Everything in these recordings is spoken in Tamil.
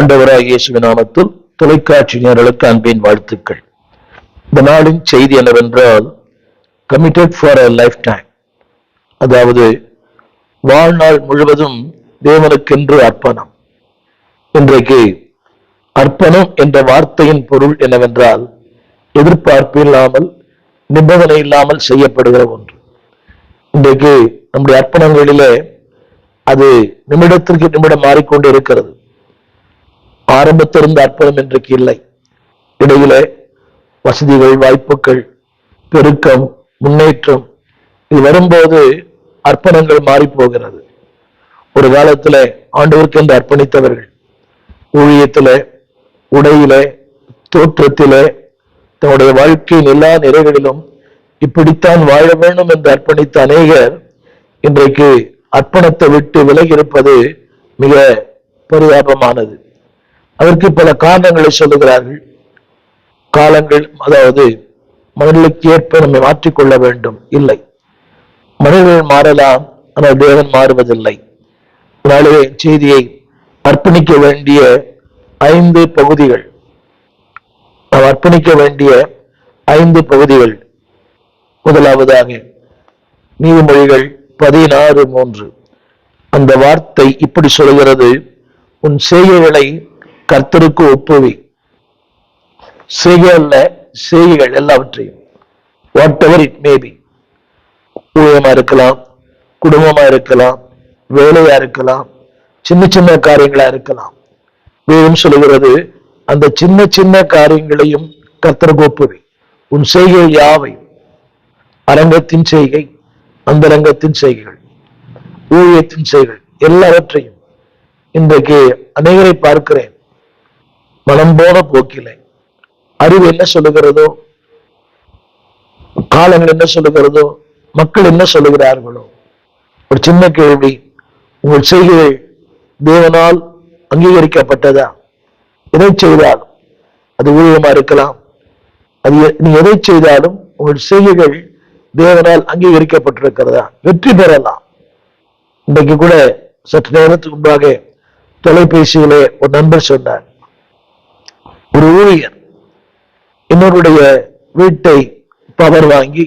ஆண்டவராகிய இயேசுவின் நாமத்தில் தொலைக்காட்சி நேயர்களுக்கு அன்பின் வாழ்த்துக்கள். இந்த நாளின் செய்தி என்னவென்றால், committed for a life time, அதாவது வாழ்நாள் முழுவதும் தேவனுக்கென்று அர்ப்பணம். இன்றைக்கு அர்ப்பணம் என்ற வார்த்தையின் பொருள் என்னவென்றால், எதிர்பார்ப்பு இல்லாமல், நிபந்தனை இல்லாமல் செய்யப்படுகிற ஒன்று. இன்றைக்கு நம்முடைய அர்ப்பணங்களிலே அது நிமிடத்திற்கு நிமிடம் மாறிக்கொண்டு இருக்கிறது. ஆரம்பத்திலிருந்த அர்ப்பணம் இன்றைக்கு இல்லை. இடையிலே வசதிகள், வாய்ப்புகள், பெருக்கம், முன்னேற்றம் இது வரும்போது அர்ப்பணங்கள் மாறி போகிறது. ஒரு காலத்துல ஆண்டவருக்கு என்று அர்ப்பணித்தவர்கள் ஊழியத்திலே, உடையிலே, தோற்றத்திலே, தன்னுடைய வாழ்க்கையின் எல்லா நிறைகளிலும் இப்படித்தான் வாழ வேண்டும் என்று அர்ப்பணித்த அநேகர் இன்றைக்கு அர்ப்பணத்தை விட்டு விலகி இருப்பது மிக பரிதாபமானது. அதற்கு பல காரணங்களை சொல்லுகிறார்கள். காலங்கள், அதாவது மனிதர்களுக்கு ஏற்ப நம்மை மாற்றிக்கொள்ள வேண்டும். இல்லை, மனிதர்கள் மாறலாம், ஆனால் தேவன் மாறுவதில்லை. அதனாலே செய்தியை அர்ப்பணிக்க வேண்டிய 5 பகுதிகள், நாம் அர்ப்பணிக்க வேண்டிய 5 பகுதிகள். முதலாவதாக நீதிமொழிகள் 16:3. அந்த வார்த்தை இப்படி சொல்கிறது: உன் செய்கைகளை கர்த்தருக்கு ஒப்புவி. செய்கைகள் செய்கைகள் எல்லாவற்றையும், whatever it may be, ஊழியமா இருக்கலாம், குடும்பமா இருக்கலாம், வேலையா இருக்கலாம், சின்ன சின்ன காரியங்களா இருக்கலாம். வேதம் சொல்லுகிறது, அந்த சின்ன சின்ன காரியங்களையும் கர்த்தருக்கு ஒப்புவி. உன் செய்கைகள் யாவை? அரங்கத்தின் செய்கை, அந்தரங்கத்தின் செய்கைகள், ஊழியத்தின் செய்கைகள் எல்லாவற்றையும். இன்றைக்கு அநேகரை பார்க்கிறேன், மனம் போன போக்கிலே, அறிவு என்ன சொல்லுகிறதோ, காலங்கள் என்ன சொல்லுகிறதோ, மக்கள் என்ன சொல்லுகிறார்களோ. ஒரு சின்ன கேள்வி: உங்கள் செய்கைகள் தேவனால் அங்கீகரிக்கப்பட்டதா? எதை செய்தாலும், அது ஊழியமா இருக்கலாம், அது நீ எதை செய்தாலும் உங்கள் செய்கைகள் தேவனால் அங்கீகரிக்கப்பட்டிருக்கிறதா? வெற்றி பெறலாம். இன்றைக்கு கூட சற்று நேரத்துக்கு முன்பாக தொலைபேசியிலே ஒரு நண்பர் சொன்னார், ஒரு ஊழியர் இன்னொருடைய வீட்டை பவர் வாங்கி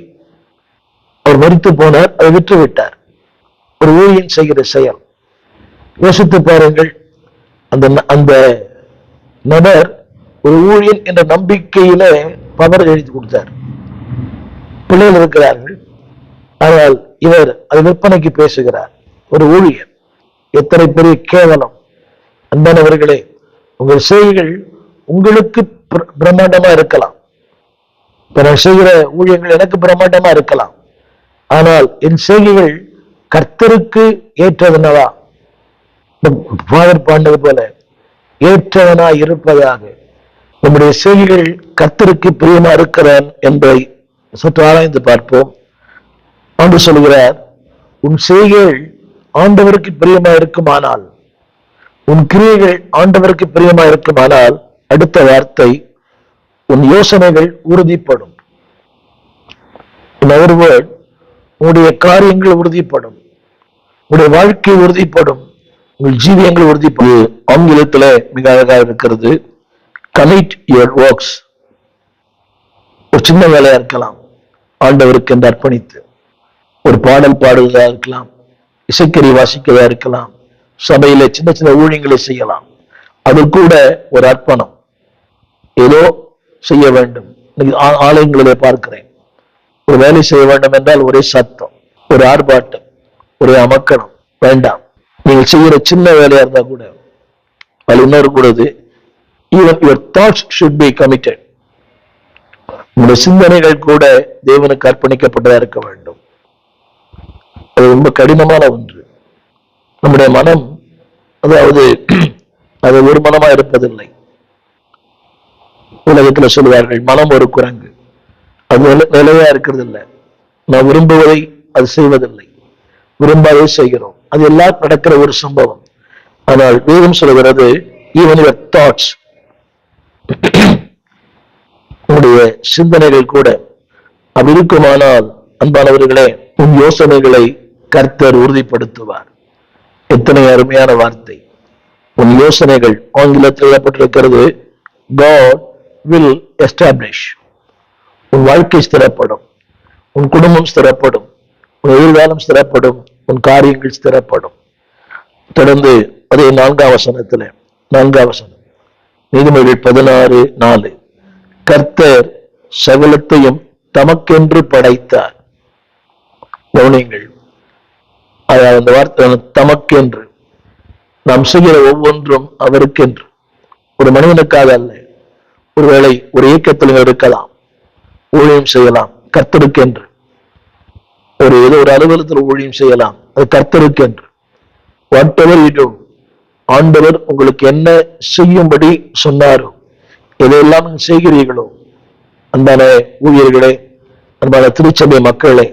அவர் மரித்து போனார், அதை விற்று விட்டார். ஒரு ஊழியன் செய்கிற செயல். யோசித்து பாருங்கள். அந்த நபர் ஒரு ஊழியன் என்ற நம்பிக்கையில பவர் எழுதி கொடுத்தார். பிள்ளைகள் இருக்கிறார்கள், ஆனால் இவர் அது விற்பனைக்கு பேசுகிறார். ஒரு ஊழியர். எத்தனை பெரிய கேவலம்! அன்பானவர்களே, உங்கள் செய்கைகள் உங்களுக்கு பிரம்மாண்டமா இருக்கலாம். இப்ப நான் செய்கிற ஊழியங்கள் எனக்கு பிரம்மாண்டமா இருக்கலாம், ஆனால் என் செய்கைகள் கர்த்தருக்கு ஏற்றவனவா? ஃபாதர் பாண்டது போல ஏற்றவனா இருப்பதாக நம்முடைய செய்கைகள் கர்த்தருக்கு பிரியமா இருக்கிறான் என்பதை சற்று ஆராய்ந்து பார்ப்போம். ஆண்டு சொல்கிறார், உன் செய்கைகள் ஆண்டவருக்கு பிரியமா இருக்குமானால், உன் கிரியைகள் ஆண்டவருக்கு பிரியமா இருக்குமானால், அடுத்த வார்த்தை, உன் யோசனைகள் உறுதிப்படும். உன்னுடைய காரியங்கள் உறுதிப்படும், உன்னுடைய வாழ்க்கை உறுதிப்படும், உங்கள் ஜீவியங்கள் உறுதிப்படும். ஆங்கிலத்துல மிக அழகாக இருக்கிறது, கமிட் யுவர் ஒர்க்ஸ். ஒரு சின்ன வேலையா இருக்கலாம், ஆண்டவருக்கு என்று அர்ப்பணித்து ஒரு பாடல் பாடுவதா இருக்கலாம், இசைக்கறி வாசிக்கிறதா இருக்கலாம், சபையில சின்ன சின்ன ஊழியங்களை செய்யலாம். அது கூட ஒரு அர்ப்பணம். ஏதோ செய்ய வேண்டும். ஆலயங்களிலே பார்க்கிறேன், ஒரு வேலை செய்ய வேண்டும் என்றால் ஒரே சத்தம், ஒரு ஆர்ப்பாட்டம், ஒரே அமக்கணம். வேண்டாம். நீங்கள் செய்கிற சின்ன வேலையா இருந்தா கூட அது இன்னொரு கூடாது. Even your thoughts should be committed. உங்களுடைய சிந்தனைகள் கூட தேவனுக்கு அர்ப்பணிக்கப்பட்டதா இருக்க வேண்டும். அது ரொம்ப கடினமான ஒன்று. நம்முடைய மனம், அதாவது அது ஒரு மனமா இருப்பதில்லை. உலகத்துல சொல்லுவார்கள், மனம் ஒரு குரங்கு, அது நிலையா இருக்கிறது இல்லை. நான் விரும்புவதை அது செய்வதில்லை, விரும்பாதே செய்கிறோம். அது எல்லாம் நடக்கிற ஒரு சம்பவம். ஆனால் வேதம் சொல்லுகிறது, even your thoughts, உங்களுடைய சிந்தனைகள் கூட அப்படி இருக்குமானால், அன்பானவர்களே, உன் யோசனைகளை கர்த்தர் உறுதிப்படுத்துவார். எத்தனை அருமையான வார்த்தை! உன் யோசனைகள், ஆங்கிலத்தில் எழுதப்பட்டிருக்கிறது, God will establish. உன் வாழ்க்கை ஸ்திரப்படும், உன் குடும்பம் ஸ்திரப்படும், உன் எதிர்காலம் ஸ்திரப்படும், உன் காரியங்கள் ஸ்திரப்படும். தொடர்ந்து அதே 4ஆம் வசனத்துல, 4ஆம் வசனம், நீதிமொழிகள் 16:4, கர்த்தர் சகலத்தையும் தமக்கென்று படைத்தார். கவனியுங்கள், அந்த வார்த்தை தமக்கென்று. நாம் செய்கிற ஒவ்வொன்றும் அவருக்கென்று, ஒரு மனிதனுக்காக அல்ல. ஒருவேளை ஒரு இயக்கத்தில் இருக்கலாம், ஊழியம் செய்யலாம், கர்த்தருக்கென்று. ஏதோ ஒரு அலுவலகத்தில் ஊழியம் செய்யலாம், அது கர்த்தருக்கென்று. வாட் எவர் யூ டு, ஆண்டவர் உங்களுக்கு என்ன செய்யும்படி சொன்னாரோ, எதையெல்லாம் செய்கிறீர்களோ, அன்பான ஊழியர்களே, அன்பான திருச்சபை மக்களே,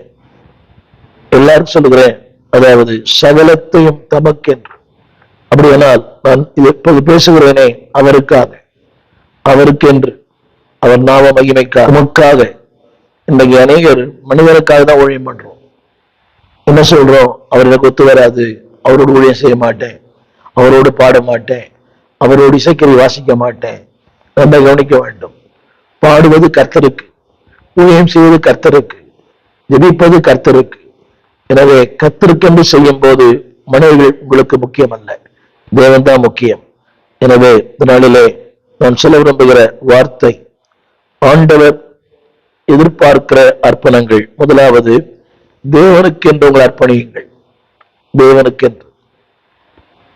எல்லாரும் சொல்லுகிறேன், அதாவது சகலத்தையும் தமக்கென்று. அப்படியானால் நான் இப்போது பேசுகிறேனே அவருக்காக, அவருக்கென்று, அவர் நாம மகிமைக்காக, நமக்காக. இன்றைக்கு அநேகர் மனிதனுக்காக தான் ஊழியம் பண்றோம். என்ன சொல்றோம்? அவர் எனக்கு ஒத்து வராது, அவரோடு ஊழியம் செய்ய மாட்டேன், அவரோடு பாட மாட்டேன், அவரோடு இசைக்கறி வாசிக்க மாட்டேன். நம்ம கவனிக்க வேண்டும், பாடுவது கர்த்தருக்கு, ஊழியம் செய்வது கர்த்தருக்கு, ஜெபிப்பது கர்த்தருக்கு. எனவே கர்த்தருக்கென்று செய்யும் போது மனிதர்கள் உங்களுக்கு முக்கியம் அல்ல, தேவன் தான் முக்கியம். எனவே இந்த நாளிலே நான் சொல்ல விரும்புகிற வார்த்தை, ஆண்டவர் எதிர்பார்க்கிற அர்ப்பணங்கள். முதலாவது, தேவனுக்கென்று உங்கள் அர்ப்பணியுங்கள். தேவனுக்கென்று,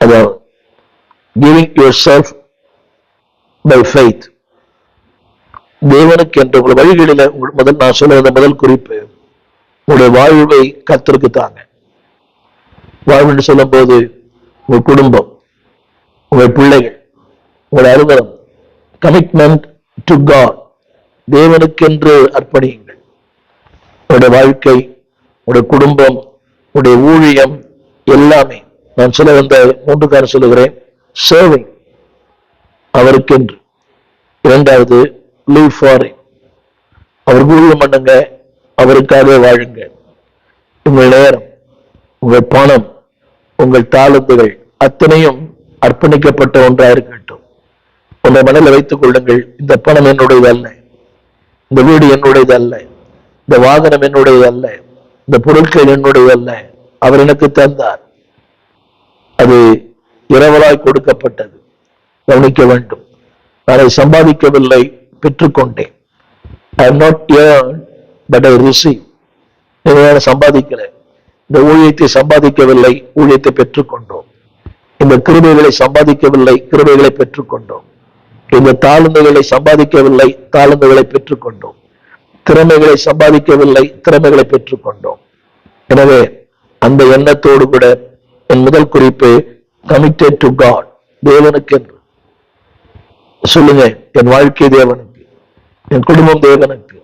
அதாவது giving yourself by faith. தேவனுக்கென்று உங்கள் வழிகளில நான் சொல்லுகிற முதல் குறிப்பு, உங்களுடைய வாழ்வை கர்த்தருக்கு தாங்க. வாழ்வு சொல்லும் போது உங்கள் குடும்பம், உங்கள் பிள்ளைகள், உங்கள் அலுவலகம், கமிட்மெண்ட் டு காட், தேவனுக்கென்று அர்ப்பணியுங்கள். உங்களுடைய வாழ்க்கை, உங்களுடைய குடும்பம், உங்களுடைய ஊழியம் எல்லாமே. நான் சொல்ல வந்த 3 காரணம் சொல்லுகிறேன். சர்விங், அவருக்கென்று. இரண்டாவது, live for him, அவருக்கு ஊழியம் பண்ணுங்க, அவருக்காக வாழுங்க. உங்கள் நேரம், உங்கள் பணம், உங்கள் தாளந்துகள் அத்தனையும் அர்ப்பணிக்கப்பட்ட ஒன்றா இருக்கட்டும். உங்களை மனதில் வைத்துக் கொள்ளுங்கள், இந்த பணம் என்னுடையது அல்ல, இந்த வீடு என்னுடையது அல்ல, இந்த வாகனம் என்னுடையது அல்ல, இந்த பொருட்கள் என்னுடையது அல்ல, அவர் எனக்கு தந்தார், அது இரவலாய் கொடுக்கப்பட்டது. கவனிக்க வேண்டும், நான் அதை சம்பாதிக்கவில்லை, பெற்றுக்கொண்டேன். I am not earned, but I receive. சம்பாதிக்கல, இந்த ஊழியத்தை சம்பாதிக்கவில்லை, ஊழியத்தை பெற்றுக்கொண்டோம். இந்த கிருபைகளை சம்பாதிக்கவில்லை, கிருபைகளை பெற்றுக்கொண்டோம். இந்த தாழ்ந்துகளை சம்பாதிக்கவில்லை, தாழ்ந்துகளை பெற்றுக்கொண்டோம். திறமைகளை சம்பாதிக்கவில்லை, திறமைகளை பெற்றுக்கொண்டோம். எனவே அந்த எண்ணத்தோடு கூட என் முதல் குறிப்பு, கமிட்டட் டு காட், தேவனுக்கென்று. சொல்லுங்க, என் வாழ்க்கை தேவனுக்கு, என் குடும்பம் தேவனுக்கு,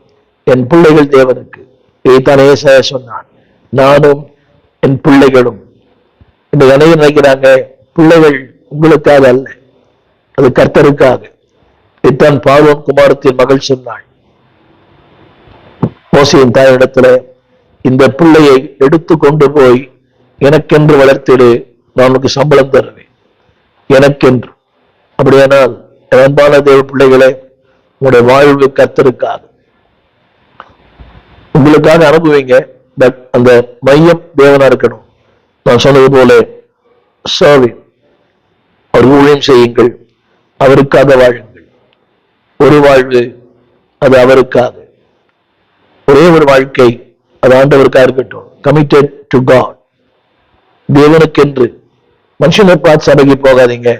என் பிள்ளைகள் தேவனுக்கு. இதைத்தான் ஏசாயா சொன்னான், நானும் என் பிள்ளைகளும். இந்த அனைவரும் நினைக்கிறாங்க, பிள்ளைகள் உங்களுக்காக அல்ல, அது கர்த்தருக்காக. இதைத்தான் பார்வோன் குமாரத்தின் மகள் சொன்னாள் மோசேயின் தாயிடத்துல, இந்த பிள்ளையை எடுத்து கொண்டு போய் எனக்கென்று வளர்த்திடு, நான் உனக்கு சம்பளம் தருவேன், எனக்கென்று. அப்படியானால் அன்பான தேவ பிள்ளைகளே, உங்களுடைய வாழ்வு கர்த்தருக்காக, உங்களுக்காக அனுப்புவீங்க. அந்த மையம் தேவனா இருக்கணும். நான் சொன்னது போல சர்விங், அவர் ஊழியம் செய்யுங்கள், அவருக்காக வாழுங்கள். ஒரு வாழ்வு, அது அவருக்காக. ஒரே ஒரு வாழ்க்கை, அது ஆண்டவருக்காக இருக்கட்டும். கமிட்டட் டு காட், தேவனுக்கென்று. மனுஷனை பார்த்து சபைக்கு போகாதீங்க,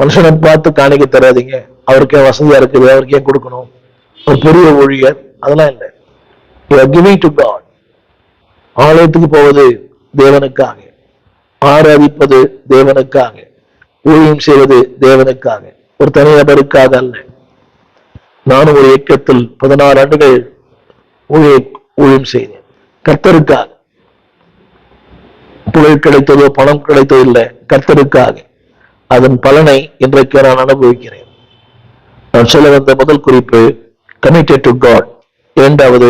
மனுஷனை பார்த்து காணிக்க தராதீங்க. அவருக்கே வசதியா இருக்குது, அவருக்கே கொடுக்கணும், ஒரு பெரிய ஊழியர், அதெல்லாம் இல்லை. You are giving to God. ஆலயத்துக்கு போவது தேவனுக்காக, ஆராதிப்பது தேவனுக்காக, ஊழியம் செய்வது தேவனுக்காக, ஒரு தனிநபருக்காக அல்ல. நானும் ஒரு இயக்கத்தில் 16 ஆண்டுகள் ஊழியம் செய்தேன், கர்த்தருக்காக. புகழ் கிடைத்ததோ பணம் கிடைத்ததோ இல்லை, கர்த்தருக்காக. அதன் பலனை இன்றைக்கு நான் அனுபவிக்கிறேன். நான் சொல்ல வந்த முதல் குறிப்பு, கமிட்டட் டு காட். இரண்டாவது,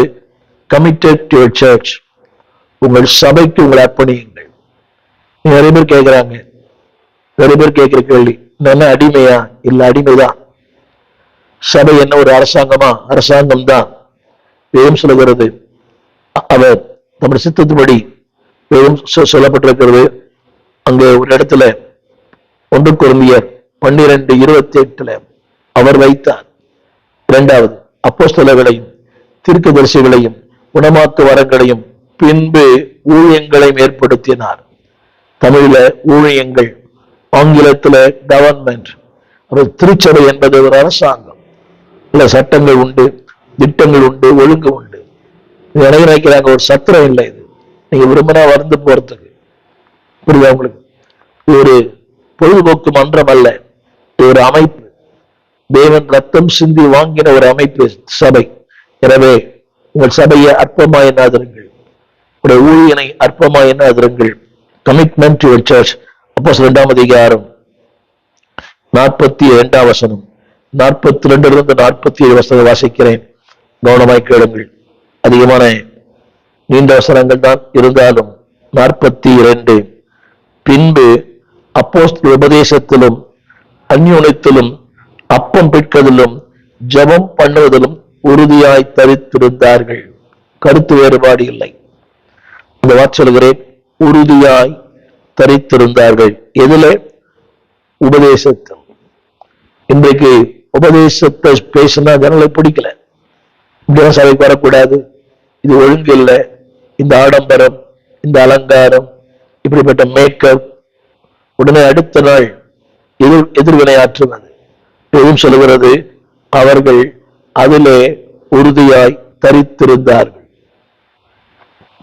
கமிட்டட் டு யுவர் சர்ச், உங்கள் சபைக்கு உங்களை அர்ப்பணியுங்கள். நிறைய பேர் கேட்கிறாங்க, நிறைய பேர் கேட்கிற கேள்வி, என்ன அடிமையா? இல்ல, அடிமைதான். சபை என்ன ஒரு அரசாங்கமா? அரசாங்கம் தான். வேதம் சொல்லுகிறது, அவர் நம்முடைய சித்தத்தின்படி வேதம் சொல்லப்பட்டிருக்கிறது. அங்கே ஒரு இடத்துல 1 கொரிந்தியர் 12:28 அவர் வைத்தார். இரண்டாவது, அப்போஸ்தலர்களையும் தீர்க்கதரிசிகளையும் குணமாக்கு வரங்களையும் பின்பு ஊழியங்களையும் ஏற்படுத்தினார். தமிழில ஊழியங்கள், ஆங்கிலத்துல கவர்மெண்ட். திருச்சபை என்பது ஒரு அரசாங்கம். இல்ல, சட்டங்கள் உண்டு, திட்டங்கள் உண்டு, ஒழுங்கு உண்டு. நினைக்கிறாங்க ஒரு சத்திரம் இல்லை, இது நீங்க விரும்பினா வந்து போறதுக்கு. புரியுதா உங்களுக்கு? இது ஒரு பொழுதுபோக்கு மன்றம் அல்ல, இது ஒரு அமைப்பு. தேவன் ரத்தம் சிந்தி வாங்கின ஒரு அமைப்பு சபை. எனவே உங்கள் சபையை அற்பமா எண்ணாதிருங்கள், உடைய ஊழியனை அற்பமா எண்ணாதிருங்கள். Commitment to church. அப்போஸ்தலர் 2ஆம் அதிகாரம் 42ஆம் வசனம், 42 47 வசனம் வாசிக்கிறேன், கவனமாய் கேளுங்கள். அதிகமான நீண்ட வசனங்கள் தான் இருந்தாலும் 42. பின்பு அப்போஸ்தலர் உபதேசத்திலும் அந்யோன்யத்திலும் அப்பம் பிற்கதிலும் ஜெபம் பண்ணுவதிலும் உறுதியாய் தரித்திருந்தார்கள். கருத்து வேறுபாடு இல்லை. இந்த வார்த்தை சொல்கிறேன், உறுதியாய் தரித்திருந்தார்கள். எதிலே? உபதேசத்தில். இன்றைக்கு உபதேசத்தை பேசினா ஜனங்களை பிடிக்கல. இப்படிதான் சபைக்கு வரக்கூடாது, இது ஒழுங்கு இல்லை, இந்த ஆடம்பரம், இந்த அலங்காரம், இப்படிப்பட்ட மேக்கப். உடனே அடுத்த நாள் எதிர்வினையாற்றுவது. எதுவும் சொல்லுகிறது, அவர்கள் அதிலே உறுதியாய் தரித்திருந்தார்கள்.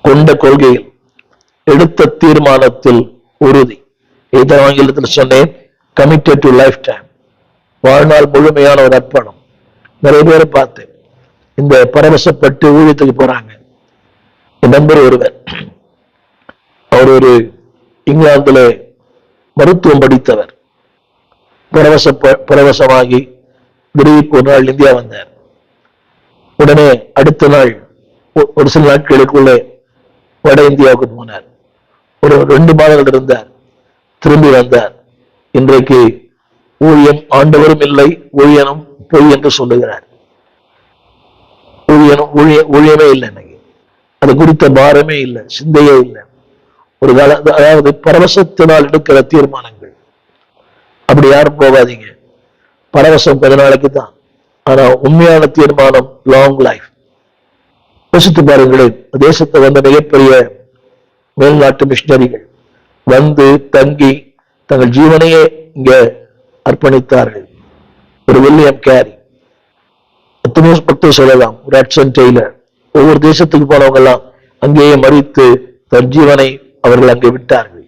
கொண்ட கொள்கையில், எடுத்த தீர்மானத்தில் உறுதி. இதை ஆங்கிலத்தில் சொன்னேன், கமிட்டட் டு லைஃப் டைம். வாழ்நாள் முழுமையான ஒரு அர்ப்பணம். நிறைய பேரை பார்த்தேன், இந்த பரவசப்பட்டு ஊழியத்துக்கு போறாங்க. என் நண்பர் ஒருவர், அவர் ஒரு இங்கிலாந்துல மருத்துவம் படித்தவர். பரவசமாகி திடீர்னு ஒரு நாள் இந்தியா வந்தார். உடனே அடுத்த நாள் ஒரு சில நாட்களுக்குள்ளே வட இந்தியாவுக்கு போனார். ஒரு 2 மாதங்கள் இருந்தார், திரும்பி வந்தார். இன்றைக்கு ஊழியம் ஆண்டவரும் இல்லை, ஊழியனும் பொய் என்று சொல்லுகிறார். ஊழியமே இல்லை, இன்னைக்கு அது குறித்த பாரமே இல்லை, சிந்தையே இல்லை. ஒரு கால, அதாவது பரவசத்தினால் எடுக்கிற தீர்மானங்கள். அப்படி யாரும் போகாதீங்க. பரவசம் 10 நாளைக்கு தான், ஆனா உண்மையான தீர்மானம் லாங் லைஃப். யோசித்து பாருங்களேன், தேசத்தை வந்த மிகப்பெரிய மேல்நாட்டு மிஷனரிகள் வந்து தங்கி தங்கள் ஜீவனையே இங்க அர்ப்பணித்தார்கள். ஒரு வில்லியம் கேரி, சொல்லலாம், ஒரு ஹட்சன் டெய்லர். ஒவ்வொரு தேசத்துக்கு போனவங்க எல்லாம் அங்கேயே மறித்து தன் ஜீவனை அவர்கள் அங்கே விட்டார்கள்.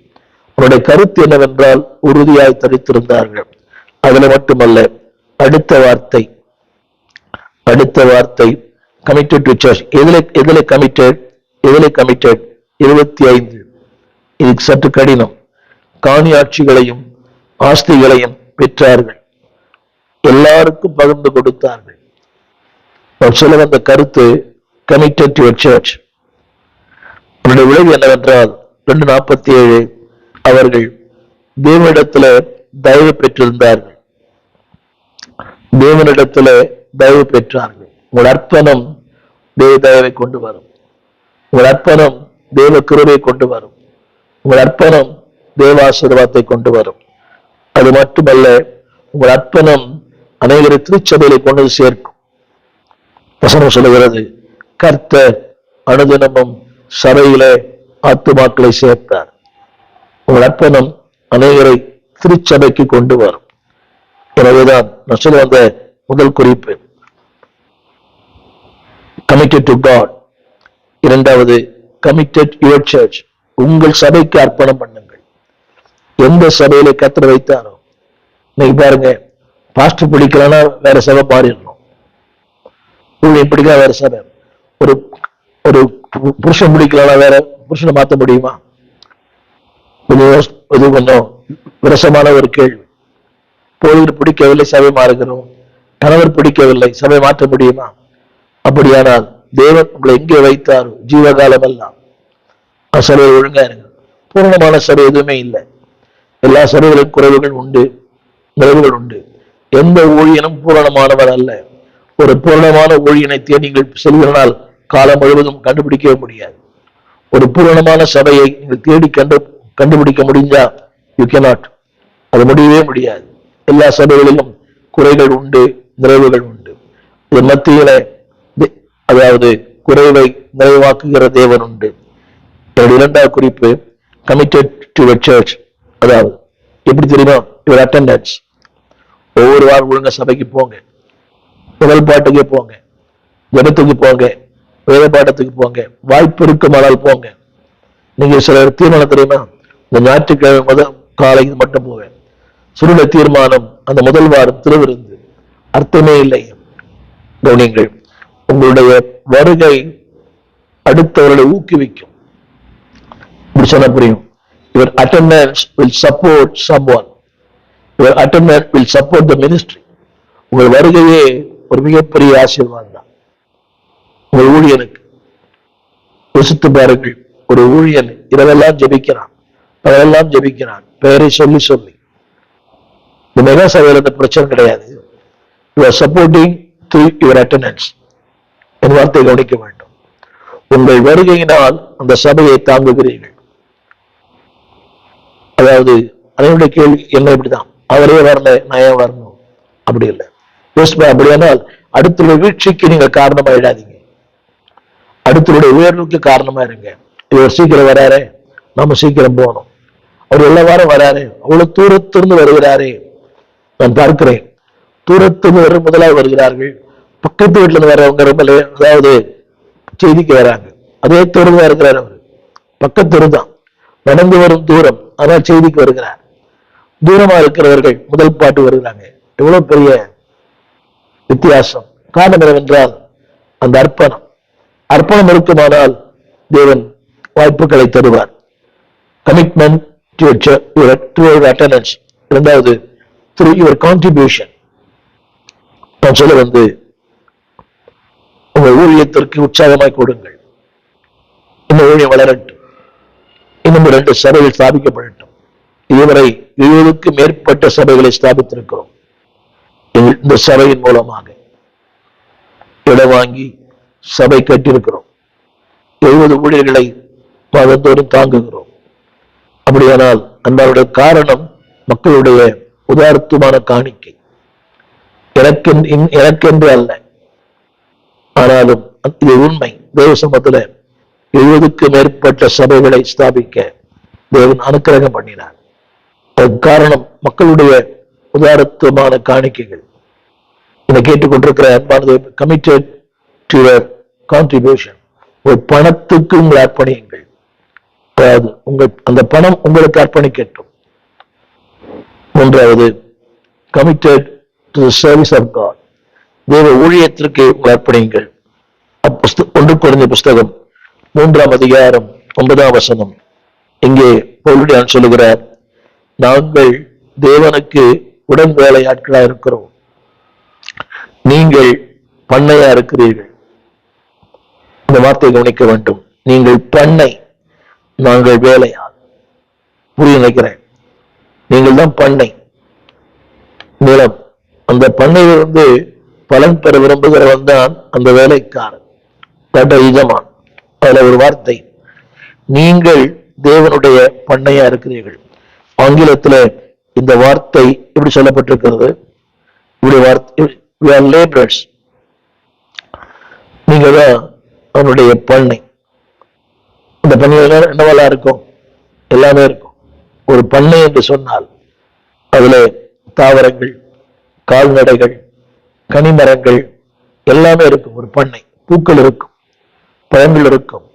அவருடைய கருத்து என்னவென்றால், உறுதியாய் தரித்திருந்தார்கள். அதுல மட்டுமல்ல, அடுத்த வார்த்தை கமிட்டட் டு சர்ச். எதிலே கமிட்டட்? 25. இது சற்று கடினம். காணியாட்சிகளையும் ஆஸ்திகளையும் பெற்றார்கள், எல்லாருக்கும் பகிர்ந்து கொடுத்தார்கள். அவர் சொல்ல வந்த கருத்து கமிட்டட் டு சர்ச். அவருடைய விளைவு என்னவென்றால் 2:47, அவர்கள் தேவனிடத்துல தயவு பெற்றிருந்தார்கள். தேவனிடத்துல தயவு பெற்றார்கள். உங்கள் அர்ப்பணம் தேவ தயவை கொண்டு வரும். உங்கள் அர்ப்பணம் தேவ கிருபையை கொண்டு வரும். உங்கள் அர்ப்பணம் தேவ ஆசீர்வாதத்தை கொண்டு வரும். அது மட்டுமல்ல, உங்கள் அர்ப்பணம் அநேகரை திருச்சபையிலே கொண்டு சேர்க்கும். வசனம் சொல்லுகிறது, கர்த்தர் அனுதினமும் சபையிலே ஆத்துமாக்களை சேர்த்தார். உங்கள் அர்ப்பணம் அநேகரை திருச்சபைக்கு கொண்டு வரும். எனவேதான் நான் சொல்ல வந்த முதல் குறிப்பு கமிட்டட் டு காட். இரண்டாவது, கமிட்டட் யுவர் சர்ச். உங்கள் சபைக்கு அர்ப்பணம் பண்ணுங்கள். எந்த சபையில கர்த்தர் வைத்தாரோ, இன்னைக்கு பாருங்க, பாஸ்டர் பிடிக்கலன்னா வேற சபை மாறிடணும். ஊழியம் பிடிக்கலாம் வேற சபை. ஒரு புருஷன் பிடிக்கலன்னா வேற புருஷனை மாற்ற முடியுமா? இது கொஞ்சம் விரசமான ஒரு கேள்வி. போதில் பிடிக்கவில்லை, சபை மாறுகிறோம். கணவர் பிடிக்கவில்லை, சபை மாற்ற முடியுமா? அப்படியானால் தேவன் உங்களை எங்கே வைத்தாரோ ஜீவகாலம் எல்லாம் சபை ஒழுங்கா இருங்க. பூர்ணமான சபை எதுவுமே இல்லை. எல்லா சபைகளின் குறைவுகள் உண்டு, நிறைவுகள் உண்டு. எந்த ஊழியனும் பூரணமானவர் அல்ல. ஒரு பூரணமான ஊழியனை தேடி நீங்கள் செல்வதனால் காலம் முழுவதும் கண்டுபிடிக்கவே முடியாது. ஒரு பூரணமான சபையை நீங்கள் தேடி கண்டுபிடிக்க முடிஞ்சா யூ கேனாட், அது முடியவே முடியாது. எல்லா சபைகளிலும் குறைகள் உண்டு, நிறைவுகள் உண்டு. இது மத்தியில அதாவது குறைவை நிறைவாக்குகிற தேவன் உண்டு. என்னுடைய இரண்டாவது குறிப்பு கமிட்டட் டு a church. அதாவது எப்படி தெரியுமா, இவர் அட்டெண்டன்ஸ். ஒவ்வொரு வாரம் ஒழுங்க சபைக்கு போங்க, முதல் பாட்டுக்கு போங்க, ஜபத்துக்கு போங்க, வேத பாட்டத்துக்கு போங்க, வாய்ப்பு இருக்குமானால் போங்க. நீங்க சில தீர்மானம் தெரியுமா, இந்த ஞாயிற்றுக்கிழமை முதல் காலையில் மட்டும் போவேன். சுருட தீர்மானம், அந்த முதல் வாரம் திருவிருந்து, அர்த்தமே இல்லை. கவனிங்கள், உங்களுடைய வருகை அடுத்தவர்களை ஊக்குவிக்கும். இப்படி சொன்ன புரியும். Your attendance will support someone. Your attendance will support the ministry. உங்கள் வருகையே ஒரு மிகப்பெரிய ஆசீர்வாதம் தான் உங்கள் ஊழியனுக்கு. யோசித்து பாருங்கள், ஒரு ஊழியன் இரவெல்லாம் ஜெபிக்கிறான், பகலெல்லாம் ஜெபிக்கிறான், பெயரை சொல்லி சொல்லி. இந்த மெகா சபையில் அந்த பிரச்சனை கிடையாது. You are supporting through your attendance. என் வார்த்தை கவனிக்க வேண்டும். உங்கள் வருகையினால் அந்த சபையை தாங்குகிறீர்கள். அதாவது அதனுடைய கேள்வி என்ன, இப்படிதான் அவரே வரல, நான் ஏன் வரணும்? அப்படி இல்லை. அப்படியானால் அடுத்தவருடைய வீழ்ச்சிக்கு நீங்க காரணமாயிடாதீங்க, அடுத்தவருடைய உயர்வுக்கு காரணமா இருங்க. இவர் சீக்கிரம் வராரு, நாம சீக்கிரம் போகணும். அவர் எல்லா வாரம் வராரு, அவ்வளவு தூரத்திலிருந்து வருகிறாரே. நான் பார்க்கிறேன், தூரத்திலிருந்து முதலாவது வருகிறார்கள். பக்கத்து வீட்டுல இருந்து வர்றவங்க ரொம்ப அதாவது செய்திக்கு வராங்க. அதே தெருவா இருக்கிறார் அவர், பக்கத்தெரு தான், நடந்து வரும் தூரம், ஆனால் செய்திக்கு வருகிறார். தூரமா இருக்கிறவர்கள் முதல் பாட்டு வருகிறாங்க. எவ்வளவு பெரிய வித்தியாசம்! காரணம் என்னவென்றால் அந்த அர்ப்பணம் இருக்குமானால் தேவன் வாய்ப்புகளை தருவார். Commitment to your attendance. இரண்டாவது, த்ரூ யுவர் கான்ட்ரிபியூஷன். நான் சொல்ல உங்கள் ஊழியத்திற்கு உற்சாகமாய் கொடுங்கள். இந்த ஊழியம் வளரட்டும், இன்னும் 2 சபைகள் ஸ்தாபிக்கப்படட்டும். இதுவரை 70க்கு மேற்பட்ட சபைகளை ஸ்தாபித்திருக்கிறோம். இந்த சபையின் மூலமாக இடம் வாங்கி சபை கட்டியிருக்கிறோம். 70 ஊழியர்களை மாதந்தோறும் தாங்குகிறோம். அப்படியானால் அன்பாருடைய காரணம் மக்களுடைய உதார்த்தமான காணிக்கை, எனக்கென்று அல்ல. ஆனாலும் இது உண்மை. தேவ சமூகத்தில் 70க்கு மேற்பட்ட சபைகளை ஸ்தாபிக்க தேவன் அனுக்கிரகம் பண்ணினார். அதற்கு காரணம் மக்களுடைய உதாரத்துவமான காணிக்கைகள். இதை கேட்டுக்கொண்டிருக்கிற அன்பானது, கமிட்டட் டு யுவர் கான்ட்ரிபியூஷன். ஒரு பணத்துக்கு உங்களை அர்ப்பணியுங்கள். அதாவது அந்த பணம் உங்களுக்கு அர்ப்பணிக்கட்டும். மூன்றாவது, committed to the service of God. தேவ ஊழியத்திற்கு உங்களை அர்ப்பணியுங்கள். 1 கொரிந்தியர் புஸ்தகம் 3ஆம் அதிகாரம் 9ஆம் வசனம். இங்கே பவுல் சொல்லுகிறார், நாங்கள் தேவனுக்கு உடன் வேலையாட்களா இருக்கிறோம், நீங்கள் பண்ணையா இருக்கிறீர்கள். இந்த வார்த்தை கவனிக்க வேண்டும். நீங்கள் பண்ணை, நாங்கள் வேலையா. புரிய நினைக்கிறேன். நீங்கள் தான் பண்ணை, நிலம். அந்த பண்ணையிலிருந்து பலன் பெற விரும்புகிறவன் தான் அந்த வேலைக்காரன், யஜமான். அதுல ஒரு வார்த்தை, நீங்கள் தேவனுடைய பண்ணையா இருக்கிறீர்கள். ஆங்கிலத்துல இந்த வார்த்தை எப்படி சொல்லப்பட்டிருக்கிறது? இப்படி வார்த்தை, we are laborers. நீங்க தான் அவனுடைய பண்ணை. இந்த பண்ணையில என்னவெல்லாம் இருக்கும்? எல்லாமே இருக்கும். ஒரு பண்ணை என்று சொன்னால் அதுல தாவரங்கள், கால்நடைகள், கனிமரங்கள் எல்லாமே இருக்கும். ஒரு பண்ணை, பூக்கள் இருக்கும், பழங்கள் இருக்கும்,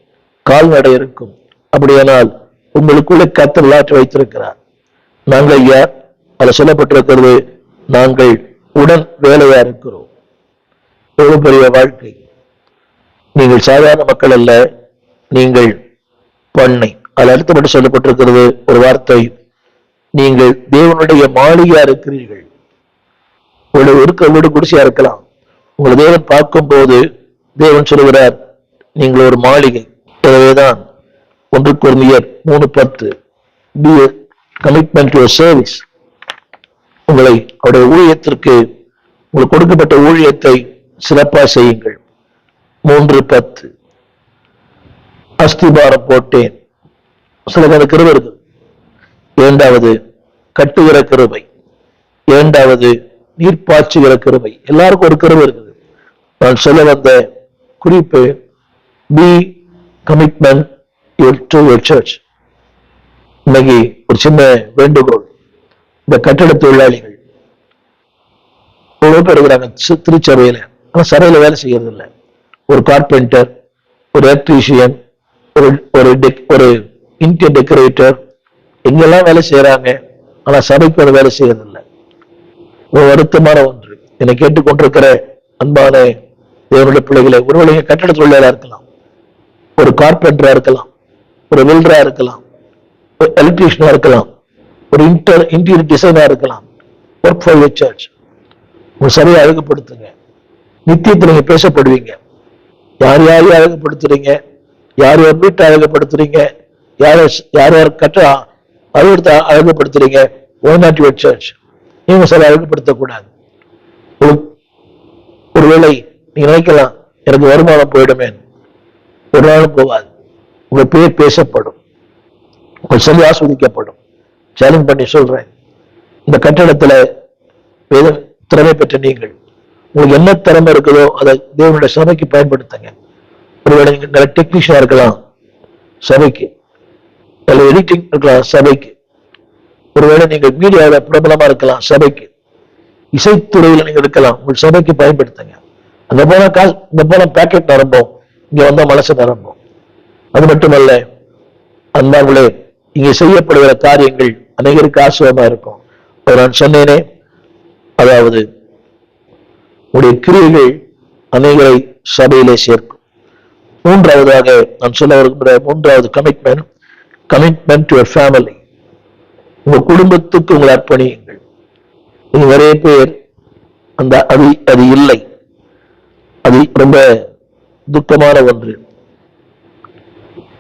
கால்நடை இருக்கும். அப்படியானால் உங்களுக்குள்ளே கர்த்தர் விளையாட்டு வைத்திருக்கிறார். நாங்கள் யார்? அதில் சொல்லப்பட்டிருக்கிறது, நாங்கள் உடன் வேலையா இருக்கிறோம். எவ்வளவு பெரிய வாழ்க்கை! நீங்கள் சாதாரண மக்கள் அல்ல, நீங்கள் பண்ணை. அதில் அடுத்தபடி சொல்லப்பட்டிருக்கிறது ஒரு வார்த்தை, நீங்கள் தேவனுடைய மாளிகையா இருக்கிறீர்கள். வீடு குடிசையா இருக்கலாம். உங்களை தேவன் பார்க்கும் போது தேவன் சொல்கிறார், நீங்கள் ஒரு மாளிகை. எனவேதான் 1 கொரிந்தியர் 3:10, be கமிட்மெண்ட் டு சர்வீஸ். உங்களை அவருடைய ஊழியத்திற்கு, உங்களுக்கு கொடுக்கப்பட்ட ஊழியத்தை சிறப்பாக செய்யுங்கள். 3:10 அஸ்திபாரம் போட்டேன். சில கிருபை இருக்குது. 2வது கட்டுகிற கிருபை. 2வது நீர் பாய்ச்சுகிற கிருபை. எல்லாருக்கும் ஒரு கிருபை இருக்குது. நான் சொல்ல வந்த குறிப்பு, be commitment to your church. இன்னைக்கு ஒரு சின்ன வேண்டுகோள். இந்த கட்டட தொழிலாளிகள் எவ்வளவு பேர் இருக்கிறாங்க திருச்சபையில, ஆனா சபையில வேலை செய்யறது இல்லை. ஒரு கார்பெண்டர், ஒரு எலக்ட்ரீஷியன், ஒரு இன்டீரியர் டெக்கரேட்டர், எங்கெல்லாம் வேலை செய்யறாங்க, ஆனா சபைக்கு ஒரு வேலை செய்யறது இல்லை. ஒரு வருத்தமான ஒன்று. என்னை கேட்டுக்கொண்டிருக்கிற அன்பான தேவனுடைய பிள்ளைகளை, ஒருவேளை கட்டட தொழிலாளா இருக்கலாம், ஒரு கார்பெண்டரா இருக்கலாம், ஒரு வெல்டரா இருக்கலாம், ஒரு எலக்ட்ரீஷியனா இருக்கலாம், ஒரு இன்டீரியர் டிசைனா இருக்கலாம். Work for your search. உங்க சபையை அழகுபடுத்துங்க. நித்தியத்தில் நீங்க பேசப்படுவீங்க. யார் யாரையும் அழகுபடுத்துறீங்க, யார் யார் வீட்டை அழகுபடுத்துறீங்க, யார் யார் கட்ட அழுவத்தை அழகுபடுத்துறீங்க. Why not your church? நீங்க சபை அழகுபடுத்தக்கூடாது. ஒருவேளை நீங்க நினைக்கலாம், எனக்கு வருமானம் போயிடுமே. ஒரு நாளும் போகாது. உங்க பேர் பேசப்படும், உங்கள் சபை ஆஸ்வதிக்கப்படும். சேலஞ்ச் பண்ணி சொல்றேன். இந்த கட்டடத்துல வேத திறமை பெற்ற நீங்கள், உங்களுக்கு என்ன திறமை இருக்குதோ அதை தேவனுடைய சபைக்கு பயன்படுத்துங்க. ஒருவேளை நீங்க நல்ல டெக்னீஷியனா இருக்கலாம் சபைக்கு, நல்ல எடிட்டிங் இருக்கலாம் சபைக்கு, ஒருவேளை நீங்கள் மீடியாவில் பிரபலமா இருக்கலாம் சபைக்கு, இசைத்துறையில நீங்க இருக்கலாம், உங்கள் சபைக்கு பயன்படுத்துங்க. அங்க போன பேக்கெட் நிரம்பும், இங்க வந்தா மனசு நிரம்பும். அது மட்டுமல்ல அன்பார்களே, இங்கே செய்யப்படுகிற காரியங்கள் அநேகருக்கு ஆசிரியமா இருக்கும். நான் சொன்னேனே, அதாவது உடைய கிரியைகள் அநேகரை சபையிலே சேர்க்கும். 3வதாக நான் சொல்ல வருகின்ற 3வது கமிட்மெண்ட் டு யுவர் ஃபேமிலி. உங்க குடும்பத்துக்கு உங்களை அர்ப்பணியுங்கள். நீங்க நிறைய பேர் அது இல்லை. அது ரொம்ப துக்கமான ஒன்று.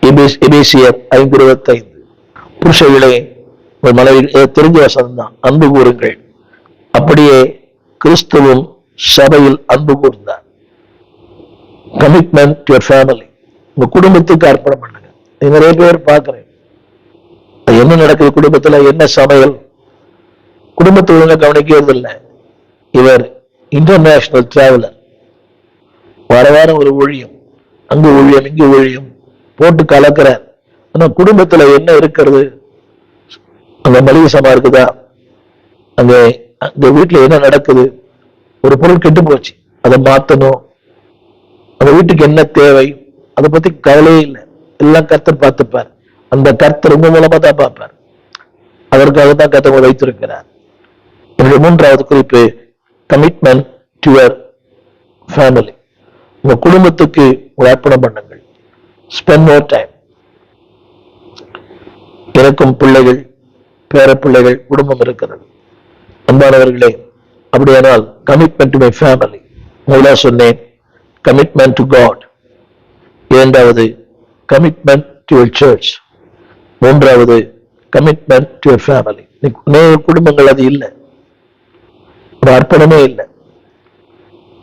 எபேசியர் 5:25 புருஷர்களே உங்கள் மனைவி தெரிஞ்ச வசனம் தான், அன்பு கூறுங்கள், அப்படியே கிறிஸ்துவும் சபையில் அன்பு கூர்ந்தார். Commitment to your family. உங்க குடும்பத்துக்கு அர்ப்பணம் பண்ணுங்க. நிறைய பேர் பார்க்கிறேன், என்ன நடக்குது குடும்பத்துல, என்ன சமையல், குடும்பத்தை ஒழுங்கா கவனிக்கிறது இல்லை. இவர் இன்டர்நேஷனல் டிராவலர், வார வாரம் ஒரு ஊழியம், அங்கு ஊழியம் இங்கு ஊழியம் போட்டு கலக்கிறார். ஆனா குடும்பத்துல என்ன இருக்கிறது, அங்க மளிகை சாமான் இருக்குதா, அங்க வீட்டுல என்ன நடக்குது, ஒரு பொருள் கெட்டு போச்சு அதை மாத்தணும், அந்த வீட்டுக்கு என்ன தேவை, அதை பத்தி கவலையே இல்லை. எல்லாம் கர்த்தர் பார்த்துப்பார். அந்த கர்த்தர் உங்க மூலமா தான் பார்ப்பார். அதற்காக தான் கர்த்தர் வைத்திருக்கிறார். என்னுடைய 3வது குறிப்பு, கமிட்மெண்ட் டு யுவர் ஃபேமிலி. உங்க குடும்பத்துக்கு ஒரு அர்ப்பணம் பண்ணுங்கள். Spend more time. எனக்கும் பிள்ளைகள், பேர பிள்ளைகள், குடும்பம் இருக்கிறது. அன்பானவர்களே, அப்படியானால் கமிட்மெண்ட் டு மை ஃபேமிலி. முதலா சொன்னேன் கமிட்மெண்ட் டு காட். 2வது கமிட்மெண்ட் டு யுவர் சர்ச். 3வது கமிட்மெண்ட் டு யுவர் ஃபேமிலி. குடும்பங்கள் அது இல்லை, ஒரு அர்ப்பணமே இல்லை.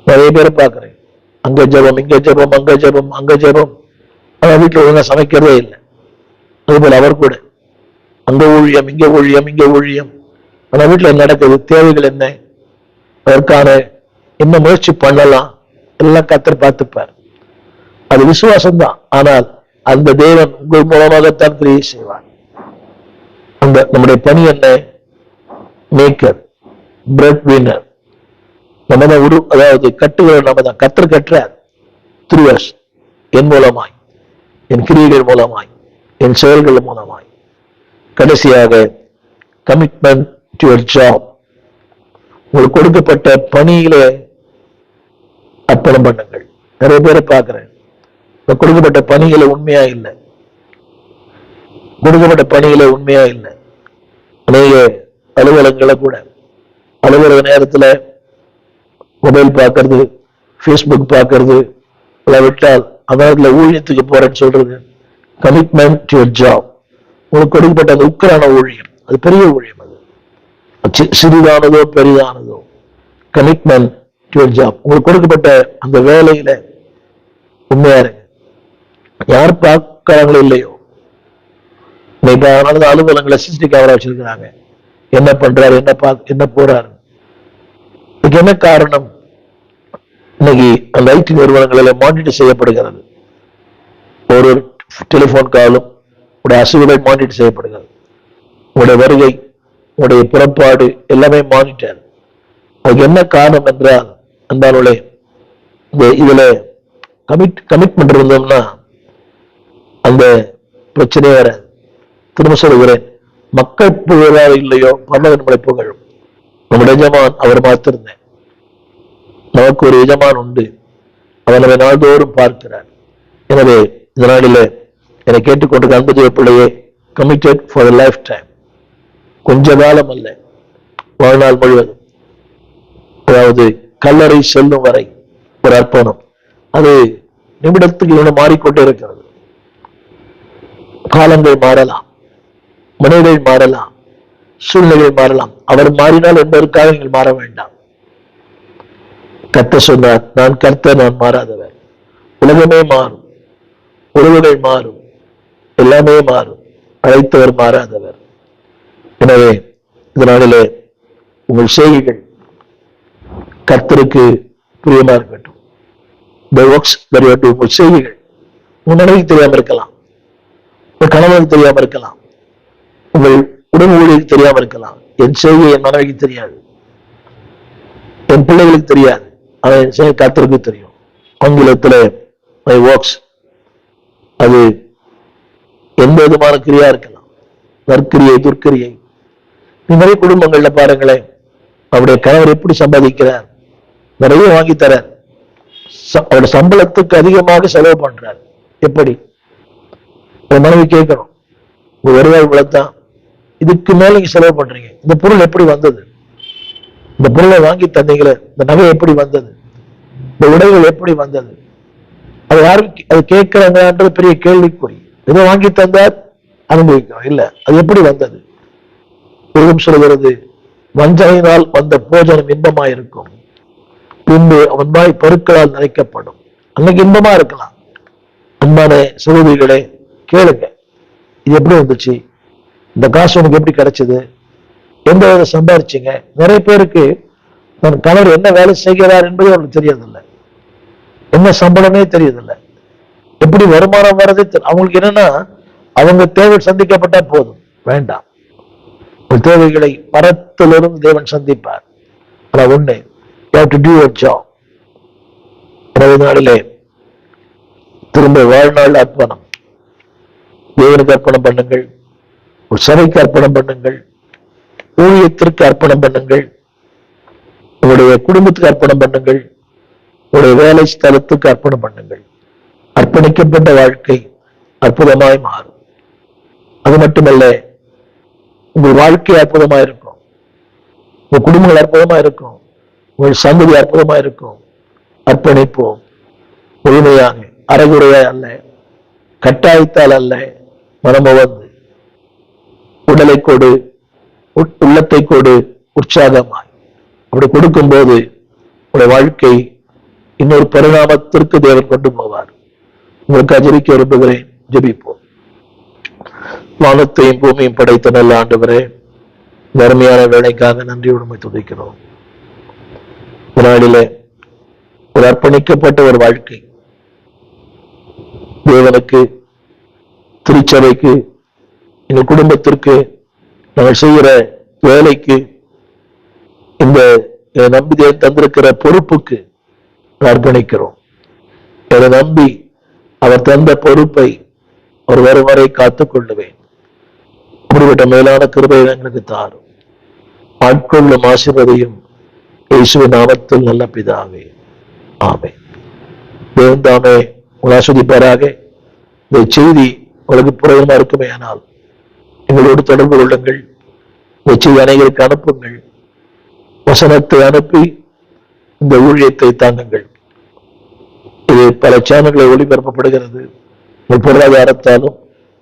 நிறைய பேரை பார்க்கிறேன், அங்க ஜபம் இங்க ஜபம் அங்க ஜபம் அங்க ஜபம், ஆனா வீட்டுல ஒழுங்கா சமைக்கிறதே இல்லை. அதுபோல அவர் கூட அங்க ஊழியம் இங்க ஊழியம் இங்க ஊழியம், ஆனா வீட்டுல என்ன நடக்குது, தேவைகள் என்ன, அதற்கான என்ன முயற்சி பண்ணலாம், எல்லாம் கர்த்தர் பார்த்துப்பார். அது விசுவாசம் தான். ஆனால் அந்த தேவன் உங்கள் மூலமாகத்தான் கிரியை செய்வார். அந்த நம்முடைய பணி என்ன, மேக்கர், பிரெட் வின்னர். நம்ம தான் அதாவது கட்டுகிற நம்ம தான். கர்த்தர் கட்டுறார் த்ரூ அஸ், என் மூலமாய், என் கிரியைகள் மூலமாய், என் செயல்கள் மூலமாய். கடைசியாக கமிட்மெண்ட் டு யுவர் ஜாப். உங்களுக்கு கொடுக்கப்பட்ட பணியிலே அர்ப்பணம் பண்ணுங்கள். நிறைய பேரை பார்க்கிறேன், கொடுக்கப்பட்ட பணிகளை உண்மையா இல்லை, கொடுக்கப்பட்ட பணிகளை உண்மையா இல்லை. அநேக அலுவலகங்களை கூட அலுவலக நேரத்துல மொபைல் பார்க்கறது, ஃபேஸ்புக் பார்க்கறது விட்டால் அவர்களை ஊழியத்துக்கு போறேன்னு சொல்றது. Commitment to your job. உங்களுக்கு கொடுக்கப்பட்ட அந்த உக்கரான ஊழியம், அது பெரிய ஊழியம். அது சிறிதானதோ பெரிதானதோ, கமிட்மெண்ட் டு யுவர் ஜாப். உங்களுக்கு கொடுக்கப்பட்ட அந்த வேலையில உண்மையா இருங்க. யார் பார்க்கிறாங்களோ இல்லையோ, இன்னைக்கு அலுவலகங்களை சிசிடிவி கேமரா வச்சிருக்கிறாங்க. என்ன பண்றாரு, என்ன போறாரு. இதுக்கு என்ன காரணம்? இன்னைக்கு அந்த ஐடி நிறுவனங்களில் மானிட்டர் செய்யப்படுகிறது. ஒரு டெலிபோன் காலும் உடைய அசைவுகள் மானிட்டர் செய்யப்படுகிறது. உங்களுடைய வருகை, உங்களுடைய புறப்பாடு எல்லாமே மானிட்டர். அதுக்கு என்ன காரணம் என்றால், அன்பானவர்களே, இதுல கமிட்மெண்ட் இருந்தோம்னா அந்த பிரச்சனையே வராது. திரும்ப சொல்லுகிறேன், மக்கள் புகழாக இல்லையோ பரலோகம் நம்மளை புகழும். நம்முடைய எஜமான் அவர் மாத்திருந்தேன். நமக்கு ஒரு எஜமான் உண்டு, அவர் நம்மை நாள்தோறும் பார்க்கிறார். எனவே இந்த நாளிலே என்னை கேட்டுக்கொண்டிருக்க அன்பு தேவ பிள்ளையே, கமிட்டட் ஃபார் லைஃப் டைம். கொஞ்ச காலம் அல்ல, வாழ்நாள் முழுவதும். அதாவது கல்லறை செல்லும் வரை ஒரு அர்ப்பணம். அது நிமிடத்துக்கு இவனை மாறிக்கொண்டே இருக்கிறது. காலங்கள் மாறலாம், மனிதர்கள் மாறலாம், சூழ்நிலைகள் மாறலாம். அவர் மாறினால் என்பதற்காக நீங்கள் மாற வேண்டாம். கர்த்தர் சொன்னார், நான் கர்த்தர், நான் மாறாதவர். உலகமே மாறும், உறவுகள் மாறும், எல்லாமே மாறும், அழைத்தவர் மாறாதவர். எனவே இந்த நாளிலே உங்கள் செய்கைகள் கர்த்தருக்கு பிரியமா இருக்கட்டும். உங்கள் செய்கைகள் உங்கள் மனைவிக்கு தெரியாம இருக்கலாம், உங்கள் கணவனுக்கு தெரியாம இருக்கலாம், உங்கள் உடல் ஊழியருக்கு தெரியாம இருக்கலாம். என் செய்கை என் மனைவிக்கு தெரியாது, என் பிள்ளைகளுக்கு தெரியாது, ஆனால் என் செய்கை கர்த்தருக்கு தெரியும். ஆங்கிலத்தில் மை ஒர்க்ஸ், அது எந்த விதமான கிரியா இருக்கலாம், நற்கிரியை, துர்க்கிரியை. நிறைய குடும்பங்கள்ல பாருங்களேன், அவருடைய கணவர் எப்படி சம்பாதிக்கிறார், நிறைய வாங்கி தரார், அவருடைய சம்பளத்துக்கு அதிகமாக செலவு பண்றார். எப்படி? மனைவி கேட்கணும், உங்க வருவாய் வளர்த்தான், இதுக்கு மேல நீங்க செலவு பண்றீங்க, இந்த பொருள் எப்படி வந்தது, இந்த பொருளை வாங்கி தந்தீங்களே, இந்த நகை எப்படி வந்தது, இந்த உடைகள் எப்படி வந்தது, அது யாரும் அது கேட்கிறாங்கன்றது பெரிய கேள்விக்குறி. ஏதோ வாங்கி தந்தார், அனுபவிக்கிறோம், இல்ல அது எப்படி வந்தது? உலகம் சொல்கிறது, வஞ்சனையினால் வந்த போஜனம் இன்பமாயிருக்கும், பின்பு அவன் வாய் பருக்களால் நினைக்கப்படும். அன்னைக்கு இன்பமா இருக்கலாம். அன்பான சகோதரிகளே, கேளுங்க, இது எப்படி வந்துச்சு, இந்த காசு உனக்கு எப்படி கிடைச்சது, எந்த வித சம்பாரிச்சிங்க? நிறைய பேருக்கு தன் கணவர் என்ன வேலை செய்கிறார் என்பது அவங்களுக்கு தெரியறதில்லை, என்ன சம்பளமே தெரியறதில்லை, எப்படி வருமானம் வர்றதே அவங்களுக்கு. என்னன்னா, அவங்க தேவை சந்திக்கப்பட்டா போதும், வேண்டாம். தேவைகளை பரத்திலிருந்து தேவன் சந்திப்பார். அதான் ஒண்ணு, you have to do your job. எனவே நாளிலே திரும்ப வாழ்நாள் அர்ப்பணம், தேவனுக்கு அர்ப்பணம் பண்ணுங்கள், ஒரு சபைக்கு அர்ப்பணம் பண்ணுங்கள், ஊழியத்திற்கு அர்ப்பணம் பண்ணுங்கள், உங்களுடைய குடும்பத்துக்கு அர்ப்பணம் பண்ணுங்கள், உங்களுடைய வேலை ஸ்தலத்துக்கு அர்ப்பணம் பண்ணுங்கள். அர்ப்பணிக்கப்பட்ட வாழ்க்கை அற்புதமாய் மாறும். அது மட்டுமல்ல, உங்கள் வாழ்க்கை அற்புதமா இருக்கும், உங்கள் குடும்பங்கள் அற்புதமா இருக்கும், உங்கள் சந்ததி அற்புதமா இருக்கும். அர்ப்பணிப்போம் முழுமையாக, அரைகுறையாய் அல்ல, கட்டாயத்தால் அல்ல, மனமுவந்து உடலை கொடு, உள்ளத்தை கொடு, உற்சாகமாய். அப்படி கொடுக்கும் போது உங்களுடைய வாழ்க்கை இன்னொரு பரிணாமத்திற்கு தேவன் கொண்டு போவார். உங்களுக்கு அஜரிக்க விரும்புகிறேன். ஜெபிப்போம். வானத்தையும் பூமியும் படைத்த நல்ல ஆண்டவரே, வறுமையான வேலைக்காக நன்றியுடன் துதிக்கிறோம். நாளிலே ஒரு அர்ப்பணிக்கப்பட்ட ஒரு வாழ்க்கை, தேவனுக்கு, திருச்சபைக்கு, எங்கள் குடும்பத்திற்கு, நாங்கள் செய்கிற வேலைக்கு, இந்த நம்பி தந்திருக்கிற பொறுப்புக்கு அர்ப்பணிக்கிறோம். என்னை நம்பி அவர் தந்த பொறுப்பை அவர் வரும் வரை காத்துக் கொள்ளுவேன். அப்படிப்பட்ட மேலான கிருபை எங்களுக்கு தாரும். ஆட்கொள்ளும் ஆசீர்வதியும் இயேசுவின் நாமத்தில் நல்ல பிதாவே, ஆமென். தேவன் தாமே உங்களை ஆசீர்வதிப்பாராக. இந்த செய்தி உங்களுக்கு பிரயோஜனமா இருக்குமே ஆனால் எங்களோடு தொடர்பு கொள்ளுங்கள். இந்த செய்தி அனைவருக்கு அனுப்புங்கள். வசனத்தை அனுப்பி இந்த ஊழியத்தை தாங்குங்கள். இது பல சேனல்களை ஒளிபரப்பப்படுகிறது. உங்கள் பொருளாதாரத்தாலும்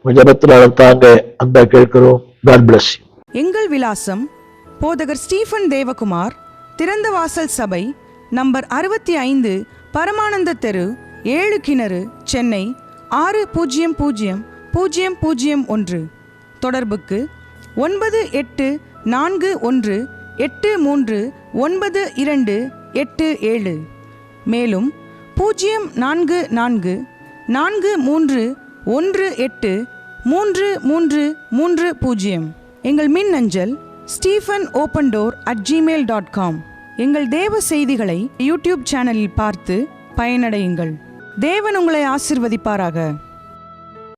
ஜபத்தினாலும் தாங்க அந்த கேட்கிறோம். God bless you. எங்கள் விலாசம் போதகர் ஸ்டீஃபன் தேவகுமார், திறந்த வாசல் சபை, நம்பர் 65, பரமானந்த தெரு, 7 கிணறு, சென்னை 600001. தொடர்புக்கு 9841839287. மேலும் 0444183330. எங்கள் மின்னஞ்சல் stephen.opendoor@gmail.com. எங்கள் தேவ செய்திகளை யூடியூப் சேனலில் பார்த்து பயனடையுங்கள். தேவன் உங்களை ஆசிர்வதிப்பாராக.